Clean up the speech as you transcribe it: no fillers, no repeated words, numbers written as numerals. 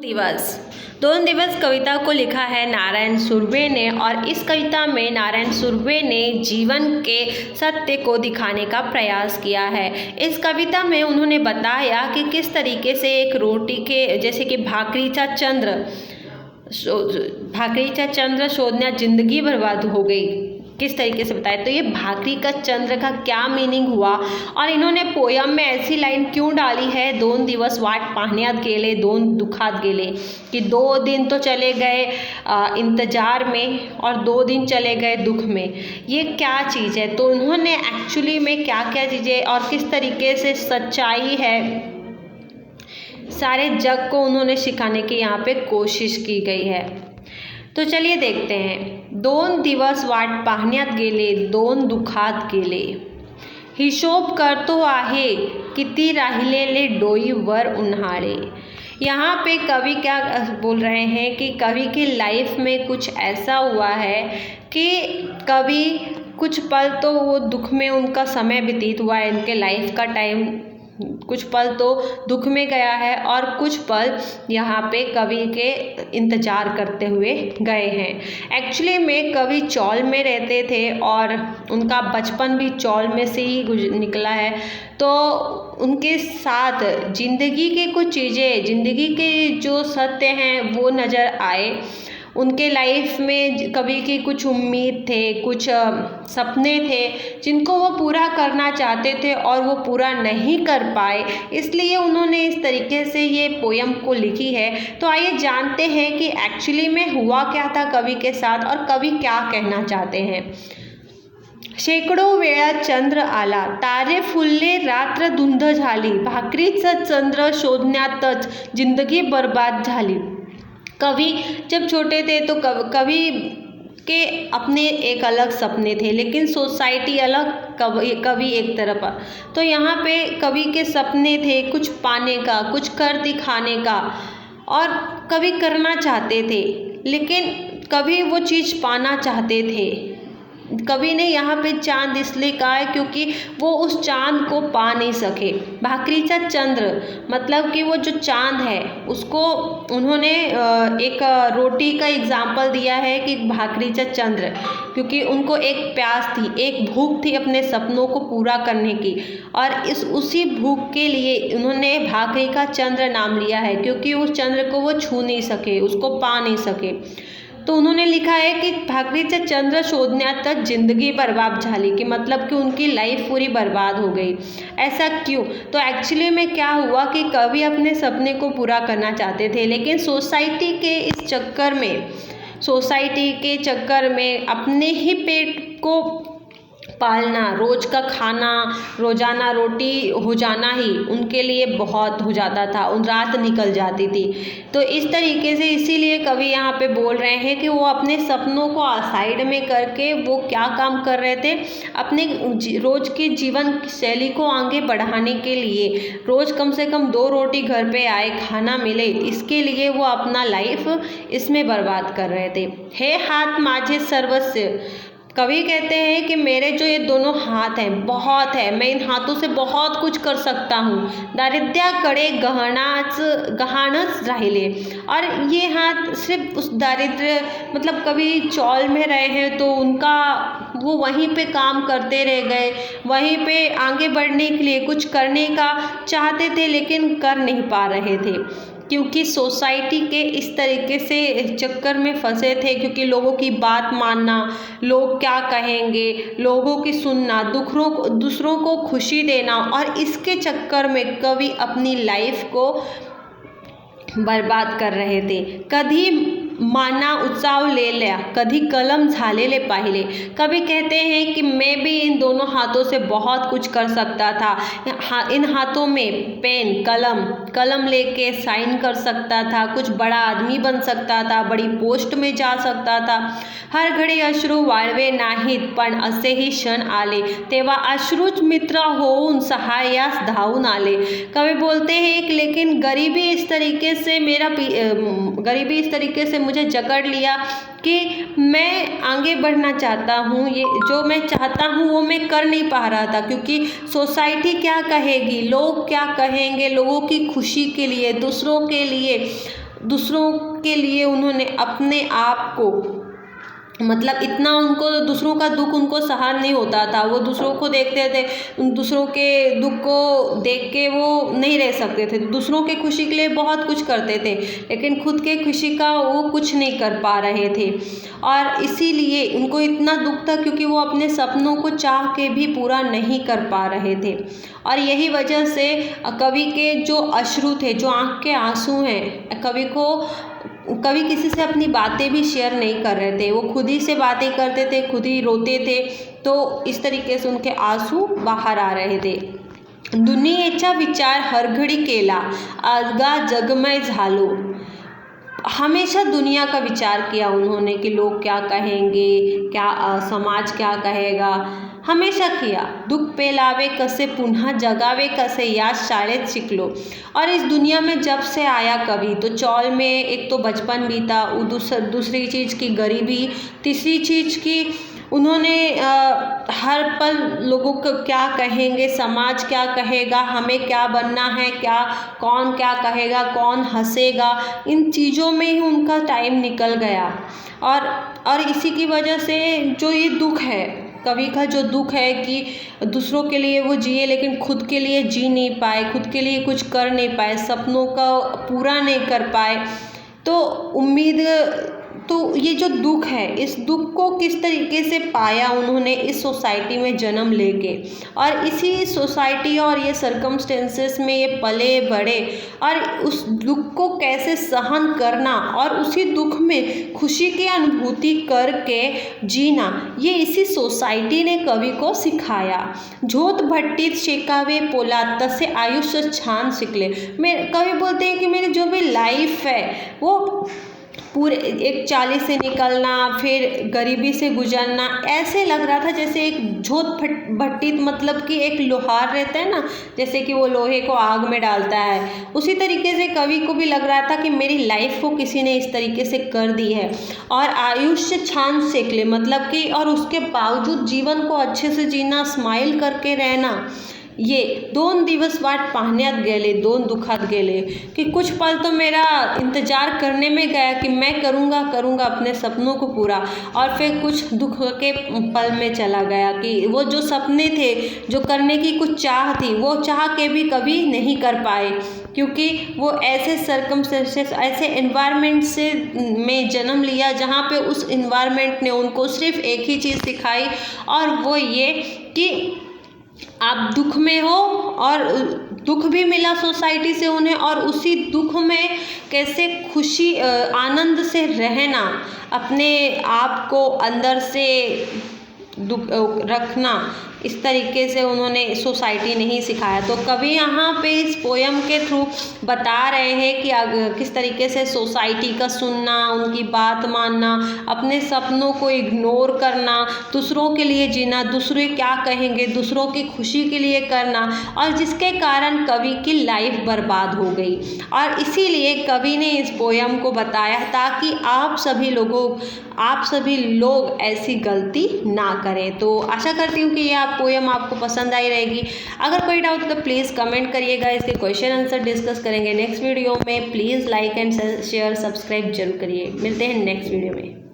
दिवस दोन दिवस कविता को लिखा है नारायण सुर्वे ने, और इस कविता में नारायण सुर्वे ने जीवन के सत्य को दिखाने का प्रयास किया है। इस कविता में उन्होंने बताया कि किस तरीके से एक रोटी के जैसे कि भाकरीचा चंद्र शोधना जिंदगी बर्बाद हो गई, किस तरीके से बताया। तो ये भाकरी का चंद्र का क्या मीनिंग हुआ, और इन्होंने पोयम में ऐसी लाइन क्यों डाली है, दोन दिवस वाट पाहण्यात गेले दोन दुखात गेले, कि 2 दिन तो चले गए इंतज़ार में और 2 दिन चले गए दुख में। ये क्या चीज़ है, तो उन्होंने एक्चुअली में क्या क्या चीज़ें और किस तरीके से सच्चाई है सारे जग को उन्होंने सिखाने की यहाँ पे कोशिश की गई है। तो चलिए देखते हैं। 2 दिवस वाट पाहण्यात गेले दोन दुखात गेले, हिशोब करतो आहे किती राहिलेले डोईवर उन्हाळे। यहाँ पे कवि क्या बोल रहे हैं कि कवि की लाइफ में कुछ ऐसा हुआ है कि कवि कुछ पल तो वो दुख में उनका समय व्यतीत हुआ है, इनके लाइफ का टाइम कुछ पल तो दुख में गया है और कुछ पल यहाँ पे कवि के इंतज़ार करते हुए गए हैं। एक्चुअली में कवि चौल में रहते थे और उनका बचपन भी चौल में से ही निकला है, तो उनके साथ ज़िंदगी के कुछ चीज़ें, ज़िंदगी के जो सत्य हैं वो नज़र आए। उनके लाइफ में कवि की कुछ उम्मीद थे, कुछ सपने थे जिनको वो पूरा करना चाहते थे और वो पूरा नहीं कर पाए, इसलिए उन्होंने इस तरीके से ये पोयम को लिखी है। तो आइए जानते हैं कि एक्चुअली में हुआ क्या था कवि के साथ और कवि क्या कहना चाहते हैं। शेकडो वेळा चंद्र आला, तारे फुलले, रात्र धुंद झाली, भाकरीचा चंद्र शोधण्यातच जिंदगी बर्बाद झाली। कवि जब छोटे थे तो कवि के अपने एक अलग सपने थे, लेकिन सोसाइटी अलग, कवि एक तरफ। तो यहाँ पे कवि के सपने थे कुछ पाने का, कुछ कर दिखाने का, और कवि करना चाहते थे, लेकिन कवि वो चीज़ पाना चाहते थे। कवि ने यहाँ पे चांद इसलिए कहा है क्योंकि वो उस चांद को पा नहीं सके। भाकरीचा चंद्र मतलब कि वो जो चांद है उसको उन्होंने एक रोटी का एग्जाम्पल दिया है कि भाकरीचा चंद्र, क्योंकि उनको एक प्यास थी, एक भूख थी अपने सपनों को पूरा करने की, और उसी भूख के लिए उन्होंने भाकरी का चंद्र नाम लिया है, क्योंकि उस चंद्र को वो छू नहीं सके, उसको पा नहीं सके। तो उन्होंने लिखा है कि भाकरीचा चंद्र शोधण्यातच जिंदगी बर्बाद झाली, कि मतलब कि उनकी लाइफ पूरी बर्बाद हो गई। ऐसा क्यों? तो एक्चुअली में क्या हुआ कि कवि अपने सपने को पूरा करना चाहते थे, लेकिन सोसाइटी के चक्कर में अपने ही पेट को पालना, रोज का खाना, रोजाना रोटी हो जाना ही उनके लिए बहुत हो जाता था, उन रात निकल जाती थी। तो इस तरीके से इसीलिए कवि यहाँ पे बोल रहे हैं कि वो अपने सपनों को साइड में करके वो क्या काम कर रहे थे, अपने रोज की जीवन शैली को आगे बढ़ाने के लिए, रोज कम से कम 2 रोटी घर पे आए, खाना मिले, इसके लिए वो अपना लाइफ इसमें बर्बाद कर रहे थे। हे हाथ माझे सर्वस्व, कवि कहते हैं कि मेरे जो ये दोनों हाथ हैं बहुत है, मैं इन हाथों से बहुत कुछ कर सकता हूँ। दारिद्र्याकडे गहाणच राहिले, और ये हाथ सिर्फ उस दारिद्र्य मतलब कभी चौल में रहे हैं तो उनका वो वहीं पे काम करते रह गए, वहीं पे आगे बढ़ने के लिए कुछ करने का चाहते थे लेकिन कर नहीं पा रहे थे, क्योंकि सोसाइटी के इस तरीके से चक्कर में फंसे थे, क्योंकि लोगों की बात मानना, लोग क्या कहेंगे, लोगों की सुनना, दूसरों को खुशी देना, और इसके चक्कर में कवि अपनी लाइफ को बर्बाद कर रहे थे। कधी माना उचावलेल्या, कधी कलम झालेले पाहिले। कवि कहते हैं कि मैं भी इन दोनों हाथों से बहुत कुछ कर सकता था। इन हाथों में पेन, कलम लेके साइन कर सकता था, कुछ बड़ा आदमी बन सकता था, बड़ी पोस्ट में जा सकता था। हर घडी अश्रू वाळवे नाहीत, पण असेही क्षण आले, तेव्हा अश्रूच मित्र होऊन सहाय्यास धावून आले। कवि बोलते हैं कि लेकिन गरीबी इस तरीके से मुझे जकड़ लिया कि मैं आगे बढ़ना चाहता हूँ, ये जो मैं चाहता हूँ वो मैं कर नहीं पा रहा था, क्योंकि सोसाइटी क्या कहेगी, लोग क्या कहेंगे, लोगों की खुशी के लिए, दूसरों के लिए दूसरों के लिए उन्होंने अपने आप को, मतलब इतना उनको दूसरों का दुख उनको सहन नहीं होता था, वो दूसरों को देखते थे, दूसरों के दुख को देख के वो नहीं रह सकते थे, दूसरों के खुशी के लिए बहुत कुछ करते थे, लेकिन खुद के खुशी का वो कुछ नहीं कर पा रहे थे। और इसीलिए उनको इतना दुख था क्योंकि वो अपने सपनों को चाह के भी पूरा नहीं कर पा रहे थे। और यही वजह से कवि के जो अश्रु थे, जो आँख के आंसू हैं, कवि किसी से अपनी बातें भी शेयर नहीं कर रहे थे, वो खुद ही से बातें करते थे, खुद ही रोते थे, तो इस तरीके से उनके आंसू बाहर आ रहे थे। दुनियेचा विचार हर घड़ी केला, आगा जगमय झालो। हमेशा दुनिया का विचार किया उन्होंने कि लोग क्या कहेंगे, क्या समाज क्या कहेगा, हमेशा किया। दुःख पेलावे कसे पुन्हा जगावे कसे या शाळेत शिकलो। और इस दुनिया में जब से आया कवि, तो चौल में एक तो बचपन बीता, दूसरी चीज़ की गरीबी, तीसरी चीज़ की उन्होंने हर पल लोगों को क्या कहेंगे, समाज क्या कहेगा, हमें क्या बनना है, कौन क्या कहेगा, कौन हंसेगा, इन चीज़ों में ही उनका टाइम निकल गया। और इसी की वजह से जो ये दुख है, कवि का जो दुख है कि दूसरों के लिए वो जिए लेकिन खुद के लिए जी नहीं पाए, खुद के लिए कुछ कर नहीं पाए, सपनों का पूरा नहीं कर पाए, तो ये जो दुख है, इस दुख को किस तरीके से पाया उन्होंने इस सोसाइटी में जन्म लेके, और इसी सोसाइटी और ये सर्कमस्टेंसेस में ये पले बड़े, और उस दुख को कैसे सहन करना और उसी दुख में खुशी की अनुभूति करके जीना, ये इसी सोसाइटी ने कवि को सिखाया। झोत भट्टीत शेकावे पोलाद तसे आयुष्य छान शिकले। कवि बोलते हैं कि मेरी जो भी लाइफ है वो पूरे एक चाली से निकलना, फिर गरीबी से गुजरना, ऐसे लग रहा था जैसे एक झोत भट्टी, मतलब कि एक लोहार रहता है ना, जैसे कि वो लोहे को आग में डालता है, उसी तरीके से कवि को भी लग रहा था कि मेरी लाइफ को किसी ने इस तरीके से कर दी है। और आयुष्य छान सेक ले, मतलब कि और उसके बावजूद जीवन को अच्छे से जीना, स्माइल करके रहना। ये 2 दिवस वाट पाहण्यात गेले, 2 दुखात गेले, कि कुछ पल तो मेरा इंतज़ार करने में गया कि मैं करूँगा अपने सपनों को पूरा, और फिर कुछ दुख के पल में चला गया कि वो जो सपने थे, जो करने की कुछ चाह थी, वो चाह के भी कभी नहीं कर पाए, क्योंकि वो ऐसे सर्कमस्टेंसेस, ऐसे एनवायरनमेंट से में जन्म लिया जहाँ पे उस एनवायरनमेंट ने उनको सिर्फ एक ही चीज़ सिखाई, और वो ये कि आप दुख में हो, और दुख भी मिला सोसाइटी से उन्हें, और उसी दुख में कैसे खुशी आनंद से रहना, अपने आप को अंदर से दुख रखना, इस तरीके से उन्होंने सोसाइटी ने ही सिखाया। तो कवि यहाँ पे इस पोयम के थ्रू बता रहे हैं कि किस तरीके से सोसाइटी का सुनना, उनकी बात मानना, अपने सपनों को इग्नोर करना, दूसरों के लिए जीना, दूसरे क्या कहेंगे, दूसरों की खुशी के लिए करना, और जिसके कारण कवि की लाइफ बर्बाद हो गई। और इसीलिए कवि ने इस पोयम को बताया ताकि आप सभी लोग ऐसी गलती ना करें। तो आशा करती हूँ कि ये पोयम आपको पसंद आई रहेगी। अगर कोई डाउट तो प्लीज़ कमेंट करिएगा, इसके क्वेश्चन आंसर डिस्कस करेंगे नेक्स्ट वीडियो में। Please like and share subscribe जरूर करिए। मिलते हैं नेक्स्ट वीडियो में।